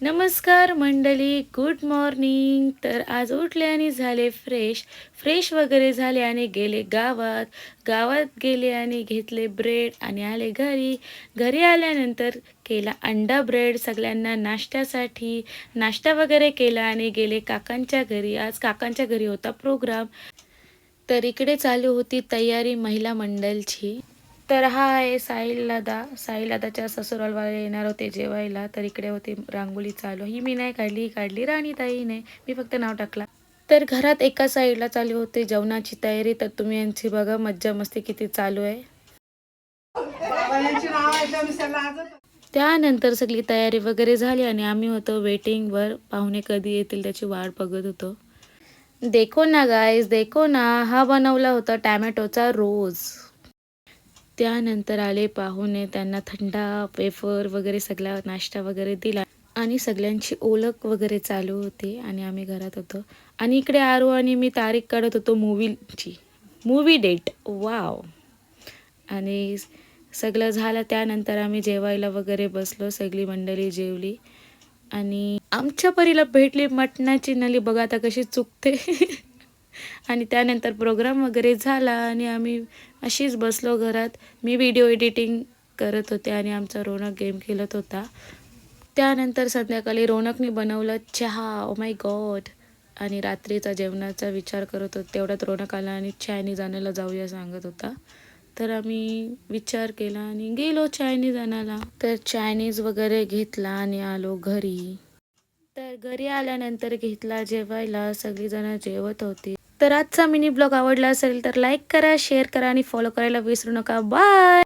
नमस्कार मंडळी, good morning. तर आज उठले आणि झाले फ्रेश वगैरे झाले आणि गेले गावात गेले आणि घेतले ब्रेड आणि आले घरी आल्यानंतर केला अंडा ब्रेड सगळ्यांना नाश्त्यासाठी. नाश्ता वगैरे केला आणि गेले काकांच्या घरी. आज काकांच्या घरी होता प्रोग्राम. तर इकडे चालू होती तयारी महिला मंडळची. तर हा आहे साहिल दादाच्या ससुरालवाले येणार होते जेवायला. तर इकडे होती रांगोळी चालू. ही मी नाही काढली, ही काढली राणीताईने. मी फक्त नाव टाकला. तर घरात एका साईडला चालू होते जेवणाची तयारी. तर तुम्ही यांची बघा मज्जा मस्ती किती चालू आहे. त्यानंतर सगळी तयारी वगैरे झाली आणि आम्ही होतो वेटिंगवर. पाहुणे कधी येतील त्याची वाट बघत होतो. देखो ना गाईज, देखो ना, हा बनवला होता टॅमॅटोचा रोज. त्यानंतर आले पाहुणे, त्यांना थंडा वेफर वगैरे सगळा नाश्ता वगैरे दिला आणि सगळ्यांची ओळख वगैरे चालू होती आणि आम्ही घरात होतो. आणि इकडे आरू आणि मी तारीख काढत होतो मूवी डेट. वाव. आणि सगळं झालं. त्यानंतर आम्ही जेवायला वगैरे बसलो. सगळी मंडळी जेवली आणि आमच्या परीला भेटली मटणाची नली. बघा आता कशी चुकते. आणि त्यानंतर प्रोग्राम वगैरे झाला आणि आम्ही अशीच बसलो घरात. मी व्हिडिओ एडिटिंग करत होते आणि आमचा रोनक गेम खेळत होता. त्यानंतर संध्याकाळी रोनकने बनवलं चहा. Oh my God. आणि रात्रीचा जेवणाचा विचार करत होतो. तेवढ्यात रोनक आला आणि चायनीज आणायला जाऊया सांगत होता. तर आम्ही विचार केला आणि गेलो चायनीज आणायला. तर चायनीज वगैरे घेतला आणि आलो घरी. तर घरी आल्यानंतर घेतला जेवायला. सगळीजणं जेवत होती. तर आजचा मिनी ब्लॉग आवडला असेल तर लाईक करा, शेअर करा आणि फॉलो करायला विसरू नका. बाय.